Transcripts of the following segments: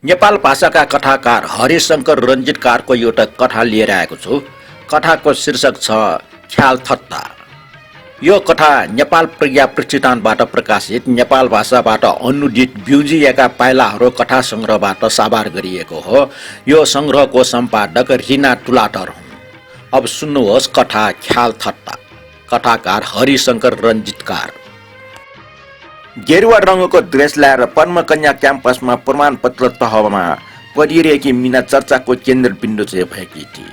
नेपाल भाषाका कथाकार हरिशंकर रञ्जितकारको एउटा कथा लिएर आएको छु। कथाको शीर्षक छ ख्याल थत्ता। यो कथा नेपाल प्रज्ञा प्रतिष्ठानबाट प्रकाशित नेपाल भाषाबाट अनुदित ब्युजिएका पाइलाहरू कथा संग्रहबाट साभार गरिएको हो। यो संग्रहको सम्पादक रिना तुलाटर हुन्। अब सुन्नुहोस् कथा ख्याल थत्ता। कथाकार हरिशंकर रञ्जितकार। गेरुवा रङको ड्रेस ल्याएर पद्मकन्या क्याम्पसमा प्रमाणपत्र तहमा परिरहेकी मिना चर्चाको केन्द्रबिन्दु चाहिँ भएकी थिए।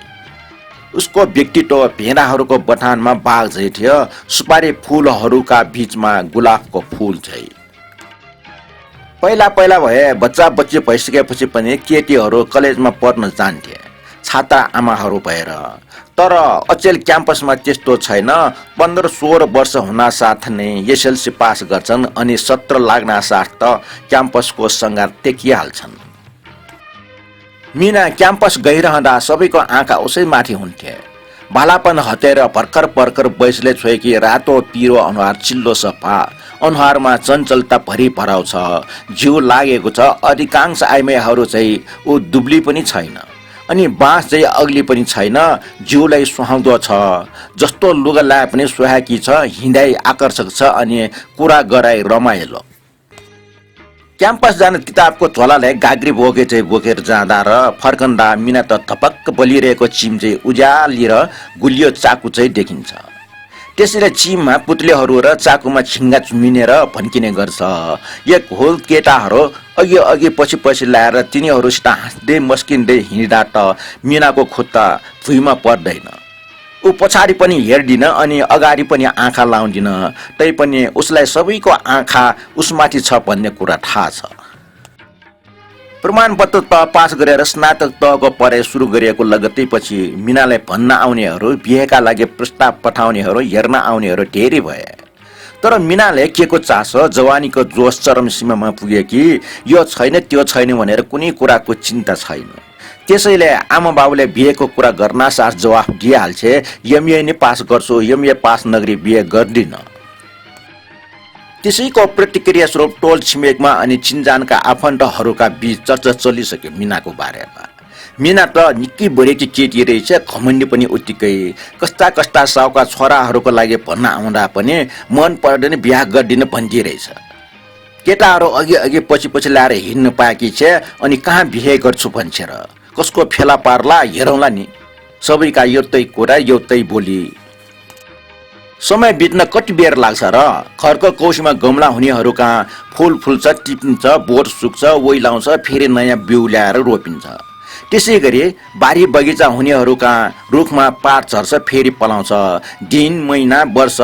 उसको व्यक्तित्व भेडाहरूको बथानमा बाघ झै थियो। सुपारी फुलहरूका बीचमा गुलाबको फुल झै। पहिला पहिला भए बच्चा बच्ची भइसकेपछि पनि केटीहरू कलेजमा पढ्न जान्थे, छात्रा आमाहरू भएर। तर अचेल क्याम्पसमा त्यस्तो छैन। 15-16 वर्ष हुनासाथ नै एसएलसी पास गर्छन् अनि 17 लाग्नासाथ त क्याम्पसको सङ्घार टेकिहाल्छन्। मिना क्याम्पस गइरहँदा सबैको आँखा उसैमाथि हुन्थे। भालापन हटेर भर्खर भर्खर बैसले छोएकी रातो पिरो अनुहार चिल्लो सफा, अनुहारमा चञ्चलता भरि भराउ छ। जिउ लागेको छ। अधिकांश आइमाईहरू चाहिँ ऊ दुब्ली पनि छैन अनि बाँस चाहिँ अग्ली पनि छैन। जिउलाई सुहाउँदो छ। जस्तो लुगा लाए पनि सुहाकी छ। हिँडाइ आकर्षक छ अनि कुरा गराइ रमाइलो। क्याम्पस जान किताबको झोलालाई गाग्री बोकेर जाँदा र फर्कँदा मिना त धपक्क बलिरहेको चिम चाहिँ उज्याली र गुलियो चाकु चाहिँ देखिन्छ। त्यसैले चिममा पुतलीहरू र चाकुमा छिङ्गा चुमिनेर भन्किने गर्छ। एक होल केटाहरू अघि अघि पछि पछि ल्याएर तिनीहरूसित हाँस्दै मस्किँदै हिँड्दा त मिनाको खुट्टा भुइँमा पर्दैन। ऊ पछाडि पनि हेर्दिन अनि अगाडि पनि आँखा लाउँदिन। तैपनि उसलाई सबैको आँखा उसमाथि छ भन्ने कुरा थाहा छ। प्रमाणपत्र तह पास गरेर स्नातक तहको पढाइ सुरु गरिएको लगत्तै पछि मिनालाई भन्न आउनेहरू, बिहेका लागि प्रस्ताव पठाउनेहरू, हेर्न आउनेहरू धेरै भए। तर मिनाले के को चासो, जवानीको जोस चरम सीमामा पुगे कि यो छैन त्यो छैन भनेर कुनै कुराको चिन्ता छैन। त्यसैले आमा बाबुले बिहेको कुरा गर्नासाथ जवाफ दिइहाल्छे, एमए नै पास गर्छु, एमए पास नगरी बिहे गर्दिन। त्यसैको प्रतिक्रिया स्वरूप टोल छिमेकमा अनि चिन्जानका आफन्तहरूका बीच चर्चा चलिसक्यो मिनाको बारेमा। मिना त निकै बढेकी केटी रहेछ, घमण्डी पनि उत्तिकै। कस्ता कस्ता साउका छोराहरूको लागि भन्न आउँदा पनि मन पर्दैन, बिहा गर्दिन भन्दिरहेछ। केटाहरू अघि अघि पछि पछि ल्याएर हिँड्न पाएकी छे अनि कहाँ बिहे गर्छु भन्छ र कसको फेला पार्ला हेरौँला नि। सबैका एउटै कुरा एउटै बोली। समय बित्न कति बेर लाग्छ र। घरको कौशीमा गमला हुनेहरू कहाँ फुल फुल्छ, टिपिन्छ, बोट सुक्छ, ओइलाउँछ, फेरि नयाँ बिउ ल्याएर रोपिन्छ। त्यसै गरी बारी बगैँचा हुनेहरू कहाँ रुखमा पात झर्छ, फेरि पलाउँछ। दिन, महिना, वर्ष,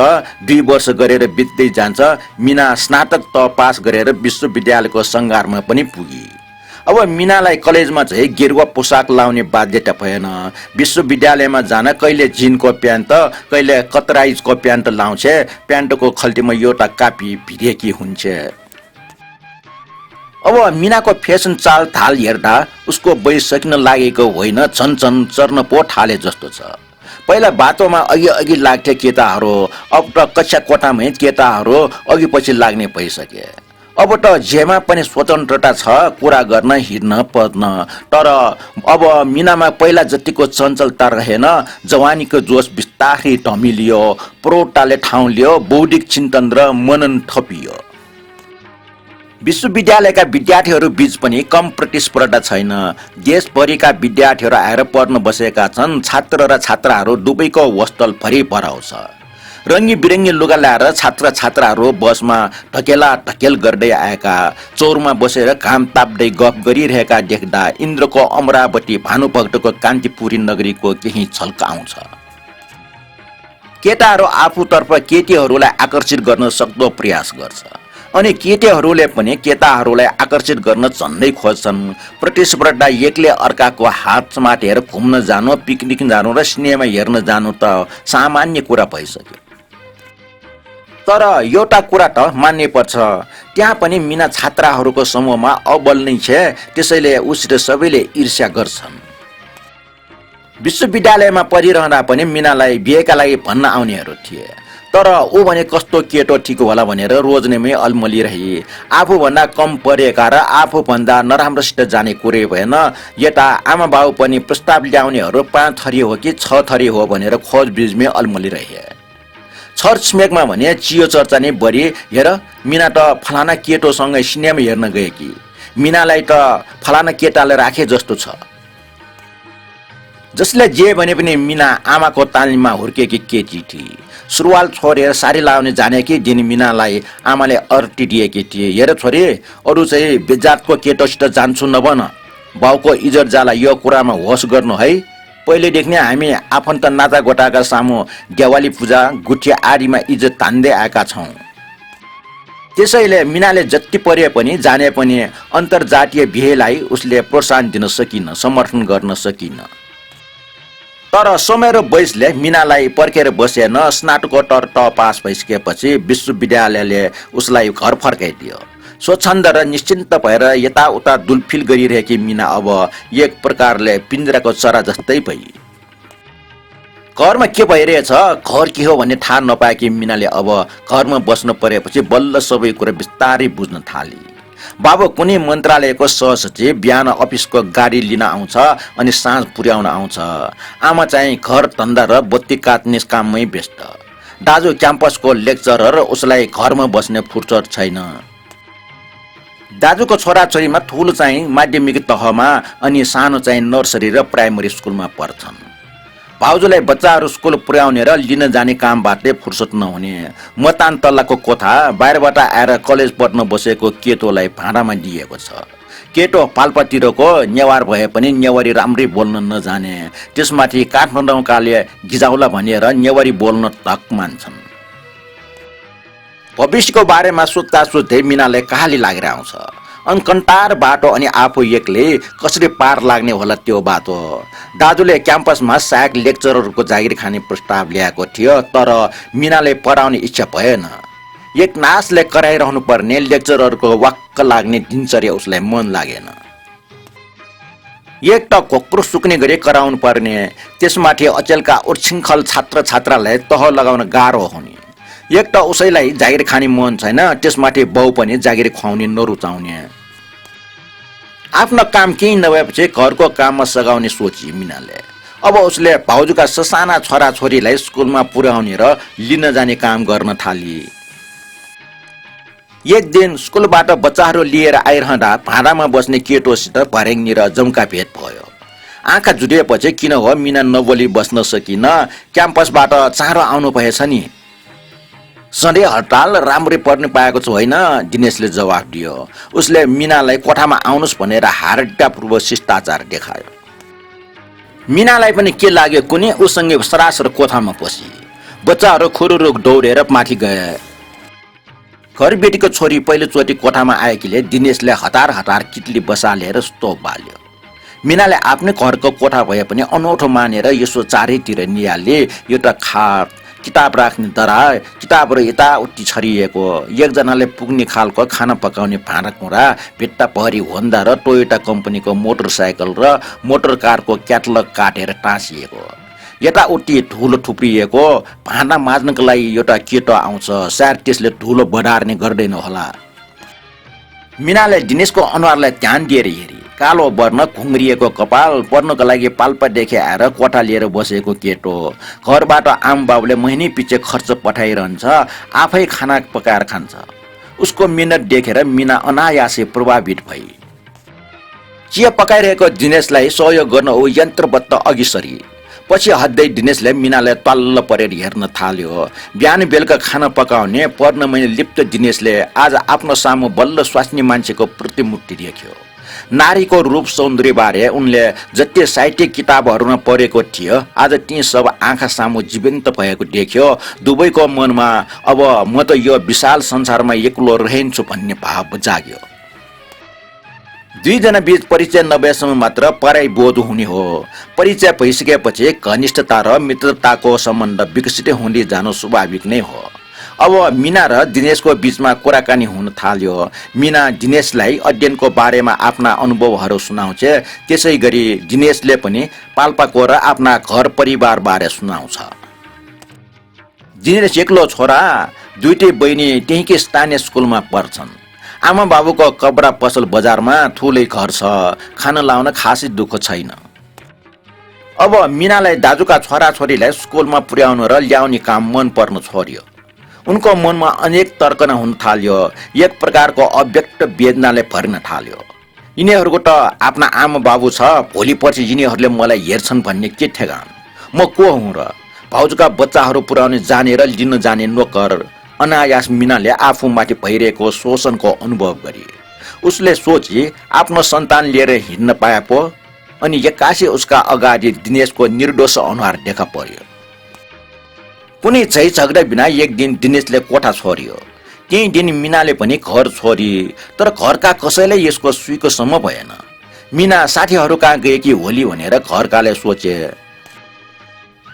2 वर्ष गरेर बित्दै जान्छ। मिना स्नातक तह पास गरेर विश्वविद्यालयको सङ्घारमा पनि पुगी। अब मिनालाई कलेजमा चाहिँ गेरुवा पोसाक लाउने बाध्यता भएन। विश्वविद्यालयमा जान कहिले जिनको प्यान्ट, कहिले कतराइजको प्यान्ट लाउँछे। प्यान्टको खल्तीमा एउटा कापी भिरेकी हुन्छ। अब मिनाको फेसन चाल थाल हेर्दा उसको वयस सकिन लागेको होइन, छन् चर्न पो थाले जस्तो छ। पहिला बाटोमा अघि अघि लाग्थे केटाहरू, अब त कक्षा कोठामै केटाहरू अघि पछि लाग्ने भइसके। अब त जेमा पनि स्वतन्त्रता छ, कुरा गर्न, हिँड्न, पढ्न। तर अब मिनामा पहिला जतिको चञ्चलता रहेन। जवानीको जोस बिस्तारै धमिलियो, प्रौढताले ठाउँ लियो, बौद्धिक चिन्तन र मनन थपियो। विश्वविद्यालयका विद्यार्थीहरू बीच पनि कम प्रतिस्पर्धा छैन। देशभरिका विद्यार्थीहरू आएर पढ्न बसेका छन्। छात्र र छात्राहरू दुवैको होस्टल भरि भराउँछ। रङ्गी बिरङ्गी लुगा ल्याएर छात्र छात्राहरू बसमा ढकेला ढकेल गर्दै आएका, चौरमा बसेर घाम ताप्दै गफ गरिरहेका देख्दा इन्द्रको अमरावती, भानुभक्तको कान्तिपुरी नगरीको केही झल्क आउँछ। केटाहरू आफूतर्फ केटीहरूलाई आकर्षित गर्न सक्दो प्रयास गर्छ अनि केटीहरूले पनि केटाहरूलाई आकर्षित गर्न झन्डै खोज्छन्। प्रतिस्पर्धा एकले अर्काको हात समातेर घुम्न जानु, पिकनिक जानु र सिनेमा हेर्न जानु त सामान्य कुरा भइसक्यो। तर एउटा कुरा त मान्नै पर्छ, त्यहाँ पनि मिना छात्राहरूको समूहमा अब्बल नै छे। त्यसैले उसित सबैले ईर्ष्या गर्छन्। विश्वविद्यालयमा पढिरहँदा पनि मिनालाई बिहेका लागि भन्न आउनेहरू थिए। तर ऊ भने कस्तो केटो ठिक होला भनेर रोज्नेमै अल्मलिरहे। आफूभन्दा कम परेका र आफूभन्दा नराम्रोसित जाने कुरै भएन। यता आमा बाउ पनि प्रस्ताव ल्याउनेहरू 5 थरी हो कि 6 थरी हो भनेर खोजबिजमै अल्मलिरहे। छर छिमेकमा भने चियो चर्चा नै बढी। हेर मिना त फलाना केटोसँगै सिनेमा हेर्न गए कि, मिनालाई त फलाना केटाले राखे जस्तो छ। जसले जे भने पनि मिना आमाको तालिममा हुर्केकी केटी थिए। सुरुवाल छोडेर साडी लाउने जाने कि दिन मिनालाई आमाले अर्टिदिएकी थिए। हेर छोरी, अरू चाहिँ बेजातको केटोसित जान्छु नभन, बाउको इज्जत जाला यो कुरामा होस गर्नु है। पहिलेदेखि नै हामी आफन्त नाता गोटाका सामु देवाली पूजा गुठी आदिमा इज्जत तान्दै आएका छौँ। त्यसैले मिनाले जति परे पनि जाने पनि अन्तर्जातीय बिहेलाई उसले प्रोत्साहन दिन सकिन, समर्थन गर्न सकिन। तर समय र वयसले मिनालाई पर्खेर बसेन। स्नातकोत्तर पास भइसकेपछि विश्वविद्यालयले उसलाई घर फर्काइदियो। स्वच्छन्द र निश्चिन्त भएर यताउता दुलफिल गरिरहेकी मिना अब एक प्रकारले पिञ्जराको चरा जस्तै भई। घरमा के भइरहेछ, घर के हो भन्ने थाहा नपाएकी मिनाले अब घरमा बस्नु परेपछि बल्ल सबै कुरा बिस्तारै बुझ्न थाली। बाबु कुनै मन्त्रालयको सहसचिव बिहान अफिसको गाडी लिन आउँछ अनि साँझ पुर्याउन आउँछ। आमा चाहिँ घर धन्दा र बत्ती काट्ने काममै व्यस्त। दाजु क्याम्पसको लेक्चरर, उसलाई घरमा बस्ने फुर्सद छैन। दाजुको छोराछोरीमा ठुलो चाहिँ माध्यमिक तहमा अनि सानो चाहिँ नर्सरी र प्राइमरी स्कुलमा पढ्छन्। भाउजूलाई बच्चाहरू स्कुल पुर्याउने र लिन जाने कामबाटै फुर्सद नहुने। मतान तल्लाको कोठा बाहिरबाट आएर कलेज पढ्न बसेको केटोलाई भाँडामा दिएको छ। केटो पाल्पातिरको नेवार भए पनि नेवारी राम्रै बोल्न नजाने। त्यसमाथि काठमाडौँकाले गिजाउला भनेर नेवारी बोल्न धक मान्छन्। भविष्यको बारेमा सोच्दा सोच्दै मिनालाई कहाली लागेर आउँछ। अनकन्टार बाटो अनि आफू एक्लै कसरी पार लाग्ने होला त्यो बाटो। दाजुले क्याम्पसमा सहायक लेक्चररको जागिर खाने प्रस्ताव ल्याएको थियो, तर मिनाले पढाउने इच्छा भएन। एक नासले कराइरहनु पर्ने लेक्चररको वाक्क लाग्ने दिनचर्या उसलाई मन लागेन। एक त कोक्रो सुक्ने गरी कराउनु पर्ने, त्यसमाथि अचेलका उच्छृङ्खल छात्र छात्रालाई तह लगाउन गाह्रो हुने। एक त उसैलाई जागिर खाने मन छैन, त्यसमाथि बाउ पनि जागिर खुवाउने नरुचाउने। आफ्नो काम केही नभएपछि घरको काममा सघाउने सोची मिनाले। अब उसले भाउजूका ससाना छोराछोरीलाई स्कुलमा पुर्याउने र लिन जाने काम गर्न थाली। एक दिन स्कुलबाट बच्चाहरू लिएर आइरहँदा भाँडामा बस्ने केटोसित भर्याङ्नी र जम्का भेट भयो। आँखा जुटेपछि किन हो मिना नबोली बस्न सकिन। क्याम्पसबाट चाँडो आउनु भएछ नि। सधैँ हडताल राम्रै पढ्नु पाएको छु होइन, दिनेशले जवाफ दियो। उसले मिनालाई कोठामा आउनुहोस् भनेर हारड्यापूर्वक शिष्टाचार देखायो। मिनालाई पनि के लाग्यो कुनै उसँगै सरासर कोठामा पसी। बच्चाहरू खुरुरुक दौडेर माथि गए। घरबेटीको छोरी पहिलोचोटि कोठामा आएकीले दिनेशले हतार हतार किटली बसालेर स्टोभ बाल्यो। मिनाले आफ्नै घरको कोठा भए पनि अनौठो मानेर यसो चारैतिर निहाले। एउटा खाट, किताब राख्ने दरार, किताबहरू यताउति छरिएको, एकजनाले पुग्ने खालको खाना पकाउने भाँडाकुँडा, भित्ता पहरी होन्डा र टोयोटा कम्पनीको मोटरसाइकल र मोटर कारको क्याटलग काटेर टाँसिएको। यताउति धुलो थुप्रिएको। भाँडा माझ्नको लागि एउटा केटो आउँछ, सायद त्यसले धुलो बढार्ने गर्दैन होला। मिनाले दिनेशको अनुहारलाई ध्यान दिएर हेरी। कालो वर्ण, घुङ्रिएको कपाल, पढ्नको लागि पाल्पादेखि आएर कोठा लिएर बसेको केटो। घरबाट आम बाबुले महिनै पछि खर्च पठाइरहन्छ, आफै खाना पकाएर खान्छ। उसको मिहिनेत देखेर मिना अनायासै प्रभावित भई। चिया पकाइरहेको दिनेशलाई सहयोग गर्न ऊ यन्त्रबद्ध अघि सरी। पछि हद्दै दिनेशले मिनालाई तल्ल परेर हेर्न थाल्यो। बिहान बेलुका खाना पकाउने पढ्नमा लिप्त दिनेशले आज आफ्नो सामु बल्ल स्वास्नी मान्छेको प्रतिमूर्ति देख्यो। नारीको रूप सौन्दर्य बारे उनले जति साहित्यिक किताबहरूमा पढेको थियो, आज ती सब आँखा सामु जीवन्त भएको देख्यो। दुवैको मनमा अब म त यो विशाल संसारमा एक्लो रहन्छु भन्ने भाव जाग्यो। दुईजना बीच परिचय नभएसम्म मात्र पराई बोध हुने हो। परिचय भइसकेपछि घनिष्ठता र मित्रताको सम्बन्ध विकसित हुँदै जानु स्वाभाविक नै हो। अब मिना र दिनेशको बीचमा कुराकानी हुन थाल्यो। मिना दिनेशलाई अध्ययनको बारेमा आफ्ना अनुभवहरू सुनाउँछ, त्यसै गरी दिनेशले पनि पाल्पाको र आफ्ना घर परिवार बारे सुनाउँछ। दिनेश एक्लो छोरा, दुईटै बहिनी त्यहीँकै स्थानीय स्कुलमा पढ्छन्। आमा बाबुको कपडा पसल बजारमा ठुलै घर छ, खान लाउन खासै दुःख छैन। अब मिनालाई दाजुका छोराछोरीलाई स्कुलमा पुर्याउनु र ल्याउने काम मन पर्न छोड्यो। उनको मनमा अनेक तर्कना हुन थाल्यो। एक प्रकारको अव्यक्त वेदनाले भरिन थाल्यो। यिनीहरूको त आफ्ना आमा बाबु छ, भोलि पर्सि यिनीहरूले मलाई हेर्छन् भन्ने के ठेगान? म को हुँ र? भाउजूका बच्चाहरू पुर्याउने जाने र लिन जाने नोकर। अनायास मिनाले आफूमाथि भइरहेको शोषणको अनुभव गरे। उसले सोची आफ्नो सन्तान लिएर हिँड्न पाए पो। अनि एक्कासी उसका अगाडि दिनेशको निर्दोष अनुहार देखा पर्यो। कुनै झै झगडा बिना एक दिन दिनेशले कोठा छोड्यो। त्यही दिन मिनाले पनि घर छोडी। तर घरका कसैलाई यसको सुइको सम्म भएन। मिना साथीहरू कहाँ गएकी होली भनेर घरकाले सोचे।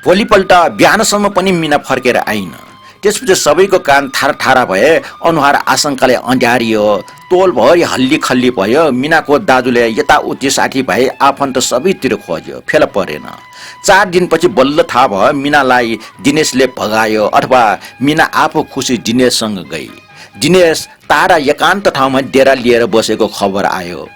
भोलिपल्ट बिहानसम्म पनि मिना फर्केर आइन। त्यसपछि सबैको कान थारा भए, अनुहार आशंकाले अन्ध्यारियो, तोलभरि हल्ली खल्ली भयो। मिनाको दाजुले यताउति साथीभाइ आफन्त सबैतिर खोज्यो, फेला परेन। 4 दिनपछि बल्ल थाहा भयो मिनालाई दिनेशले भगायो अथवा मिना आफू खुसी दिनेशसँग गई। दिनेश तारा एकान्त ठाउँमा डेरा लिएर बसेको खबर आयो।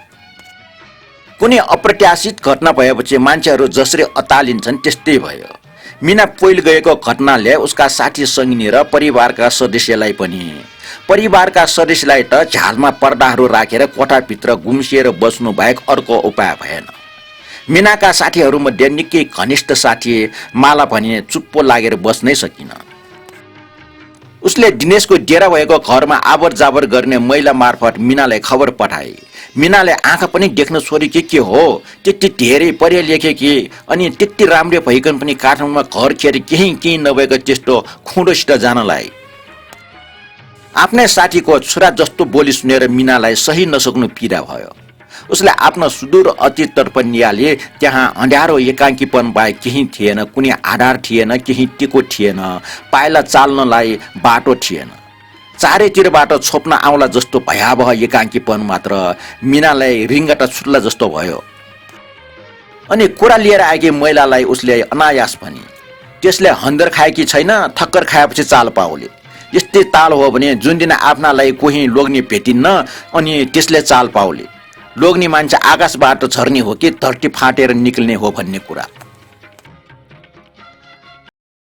कुनै अप्रत्याशित घटना भएपछि मान्छेहरू जसरी अतालिन्छन् त्यस्तै भयो। मिना पहिल गएको घटनाले उसका साथी सङ्गिनी र परिवारका सदस्यलाई पनि। परिवारका सदस्यलाई त झ्यालमा पर्दाहरू राखेर कोठाभित्र गुम्सिएर बस्नु बाहेक अर्को उपाय भएन। मिनाका साथीहरूमध्ये निकै घनिष्ठ साथी माला भने चुप्पो लागेर बस्नै सकिन। उसले दिनेशको डेरा भएको घरमा आवर जावर गर्ने महिला मार्फत मिनालाई खबर पठाए। मिनाले आँखा पनि देख्न छोरी के हो? त्यति धेरै पढे लेखेकी अनि त्यति राम्रै भइकन पनि काठमाडौँमा घर खेर केही नभएको त्यस्तो खुँडोसित जानलाई। आफ्नै साथीको छोरा जस्तो बोली सुनेर मिनालाई सही नसक्नु पीडा भयो। उसले आफ्नो सुदूर अतीततर्फ निहाले। त्यहाँ अँध्यारो एकाङ्कीपन बाहेक केही थिएन। कुनै आधार थिएन, केही टिको थिएन, पाइला चाल्नलाई बाटो थिएन। चारैतिरबाट छोप्न आउला जस्तो भयावह एकाङ्कीपन मात्र मिनालाई रिङ्गटा छुट्ला जस्तो भयो। अनि कुरा लिएर आएकी महिलालाई उसले अनायास भनी। त्यसले हन्जर खाएकी छैन, ठक्कर खाएपछि चाल पाउले। यस्तै ताल हो भने जुन दिन आफ्नालाई कोही लोग्ने भेटिन्न अनि त्यसले चाल पाउले। लोग्ने मान्छे आकाशबाट झर्ने हो कि धरती फाटेर निक्ल्ने हो भन्ने कुरा।